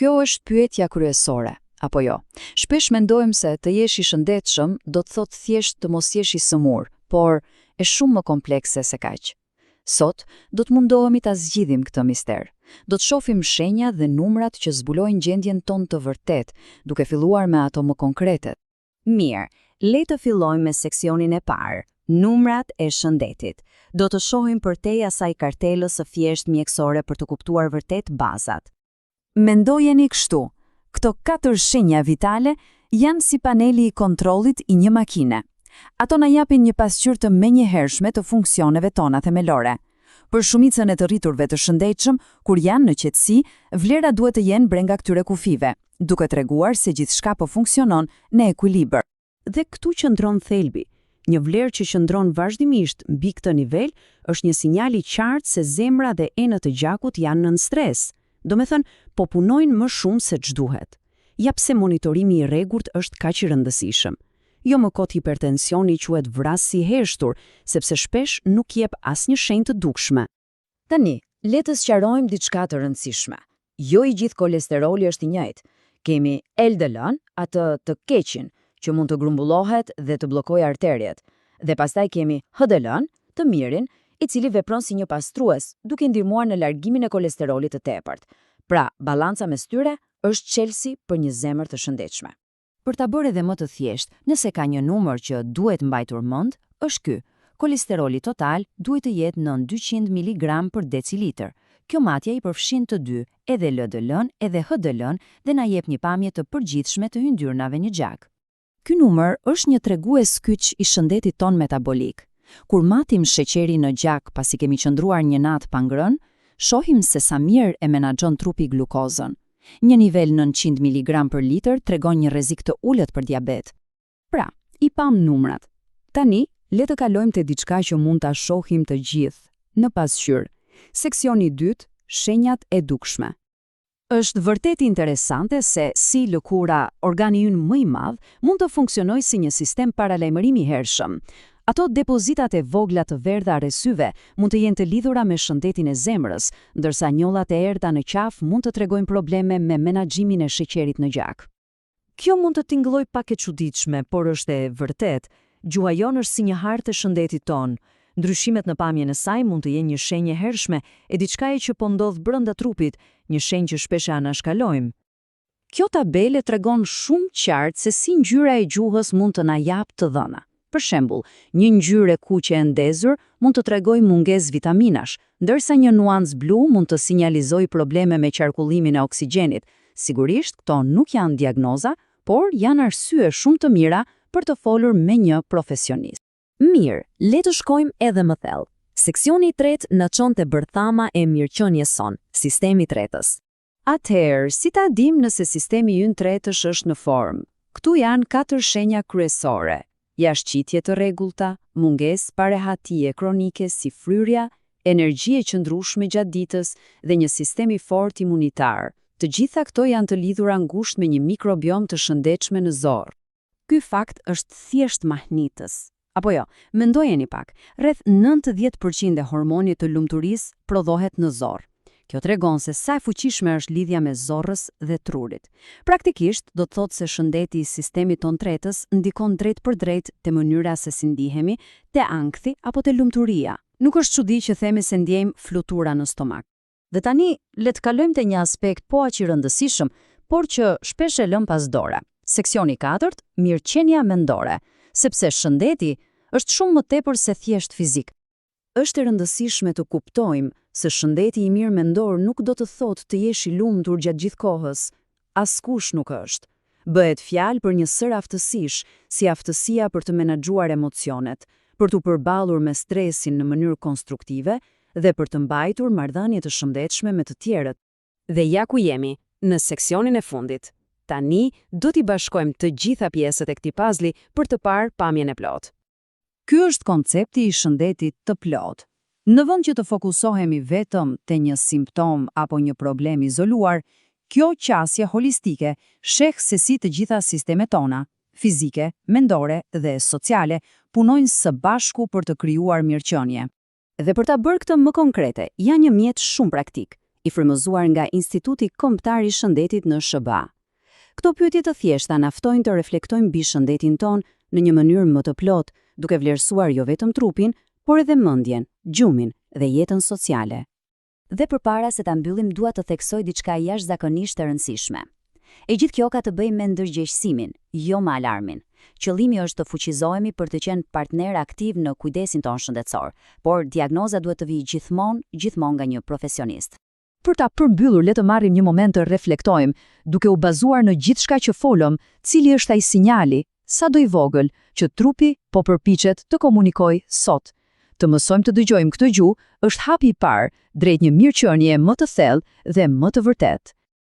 Kjo është pyetja kryesore, apo jo? Shpesh mendojmë se të jesh i shëndetshëm do të thotë thjesht të mos jesh i sëmur, por është shumë më komplekse se kaq. Sot, do të mundohemi ta zgjidhim këtë mister. Do të shohim shenja dhe numrat që zbulojnë gjendjen tonë të vërtet, duke filluar me ato më konkrete. Mirë, le të fillojmë me seksionin e parë, numrat e shëndetit. Do të shohim përtej asaj kartelës së thjeshtë mjekësore për të kuptuar vërtet bazat. Mendojeni kështu, këto 4 shenja vitale janë si paneli i kontrollit i një makine. Ato na japin një pasqyrë të menjëhershme të funksioneve tona themelore. Për shumicën e të rriturve të shëndetshëm, kur janë në qetësi, vlera duhet të jenë brenda këtyre kufive, duke treguar se gjithçka po funksionon në ekuilibër. Dhe këtu qëndron thelbi. Një vlerë që qëndron vazhdimisht mbi këtë nivel është një sinjal i qartë se zemra dhe enët e gjakut janë nën stres. Domethënë, po punojnë më shumë se ç'duhet. Ja pse monitorimi i rregullt është kaq i rëndësishëm. Jo më kot hipertensioni quhet vrasje i heshtur, sepse shpesh nuk jep asnjë shenjë të dukshme. Tani, le të sqarojmë diçka të rëndësishme. Jo i gjithë kolesteroli është i njëjtë. Kemi LDL-n, atë të keqin, që mund të grumbullohet dhe të bllokojë arteriet. Dhe pastaj kemi HDL-n, të mirin, i cili vepron si një pastrues, duke ndihmuar në largimin e kolesterolit të tepërt. Pra, balanca mes tyre është çelësi për një zemër të shëndetshme. Për ta bërë edhe më të thjeshtë, nëse ka një numër që duhet mbajtur mend, është ky. Kolesteroli total duhet të jetë nën 200 mg për decilitër. Kjo matja i përfshin të dy, edhe LDL-n edhe HDL-n, dhe na jep një pamje të përgjithshme të yndyrnave në gjak. Ky numër është një tregues kyç i shëndetit ton metabolik. Kur matim sheqerin në gjak pasi kemi qëndruar një natë pa ngrënë, shohim se sa mirë e menaxhon trupi glukozën. Një nivel 900 mg për litër tregon një rrezik të ulët për diabet. Pra, i pam numrat. Tani, le të kalojmë te diçka që mund ta shohim të gjithë në pasqyrë. Seksioni i dytë, shenjat e dukshme. Është vërtet interesante se si lëkura, organi ynë më i madh, mund të funksionojë si një sistem paralajmërimi i hershëm. Ato depozitat e vogla të verdha rreth syve mund të jenë të lidhura me shëndetin e zemrës, ndërsa njollat e errta në qaf mund të tregojnë probleme me menaxhimin e sheqerit në gjak. Kjo mund të tingëllojë pak e çuditshme, por është e vërtet. Gjuha jonë është si një hartë e shëndetit ton. Ndryshimet në pamjen e saj mund të jenë një shenjë e hershme e diçkaje që po ndodh brenda trupit, një shenjë që shpesh e anashkalojmë. Kjo tabele tregon shumë qartë se si ngjyra e gjuhës mund të na japë të dhëna. Për shembull, një ngjyrë e kuqe e ndezur mund të tregojë mungesë vitaminash, ndërsa një nuancë blu mund të sinjalizojë probleme me qarkullimin e oksigjenit. Sigurisht, këto nuk janë diagnoza, por janë arsye shumë të mira për të folur me një profesionist. Mirë, le të shkojmë edhe më thellë. Seksioni i tretë na çon te bërthama e mirëqenies son, sistemi i tretës. Atëherë, si ta dim nëse sistemi ynë tretësh është në formë? Ktu janë 4 shenja kryesore. Jashtëqitje të rregullta, mungesë parehatie kronike si fryrja, energji e qëndrueshme gjatë ditës dhe një sistem i fortë imunitar. Të gjitha këto janë të lidhura ngushtë me një mikrobiom të shëndetshëm në zorr. Ky fakt është thjesht mahnitës. Apo jo, mendojeni pak, rreth 90% e hormonit të lumturisë prodhohet në zorr. Kjo tregon se sa e fuqishme është lidhja mes zorrës dhe trurit. Praktikisht, do të thotë se shëndeti i sistemit ton tretës ndikon drejt për drejt te mënyra se si ndihemi, te ankthi apo te lumturia. Nuk është çudi që themi se ndjejmë flutura në stomak. Dhe tani, le të kalojmë te një aspekt po aq i rëndësishëm, por që shpesh e lëm pas dore. Seksioni i katërt, mirëqenia mendore, sepse shëndeti është shumë më tepër se thjesht fizik. Është e rëndësishme të kuptojmë se shëndeti i mirë mendor nuk do të thotë të jesh i lumtur gjatë gjithë kohës. Askush nuk është. Bëhet fjalë për një sër aftësish, si aftësia për të menaxhuar emocionet, për të përballur me stresin në mënyrë konstruktive dhe për të mbajtur marrëdhënie të shëndetshme me të tjerët. Dhe ja ku jemi, në seksionin e fundit. Tani do t'i bashkojmë të gjitha pjesët e këtij puzzli për të parë pamjen e plotë. Ky është koncepti i shëndetit të plotë. Në vend që të fokusohemi vetëm te një simptom apo një problem izoluar, kjo qasje holistike sheh se si të gjitha sistemet tona, fizike, mendore dhe sociale, punojnë së bashku për të krijuar mirëqenie. Dhe për ta bërë këtë më konkrete, ja një mjet shumë praktik, i frymëzuar nga Instituti Kombëtar i Shëndetit në SBA. Këto pyetje të thjeshta na ftojnë të reflektojmë mbi shëndetin ton në një mënyrë më të plotë, duke vlerësuar jo vetëm trupin, por edhe mendjen, gjumin dhe jetën sociale. Dhe përpara se ta mbyllim, dua të theksoj diçka jashtëzakonisht të rëndësishme. E gjithë kjo ka të bëjë me ndërgjegjësimin, jo me alarmin. Qëllimi është të fuqizohemi për të qenë partner aktiv në kujdesin tonë shëndetësor, por diagnoza duhet të vijë gjithmonë nga një profesionist. Për ta përmbyllur, le të marrim një moment të reflektojmë, duke u bazuar në gjithçka që folëm, cili është ai sinjali, sado i vogël, që trupi po përpiqet të komunikojë sot. Të mësojmë të dëgjojmë këtë gjuhë është hapi i parë drejt një mirëqenie më të thellë dhe më të vërtetë.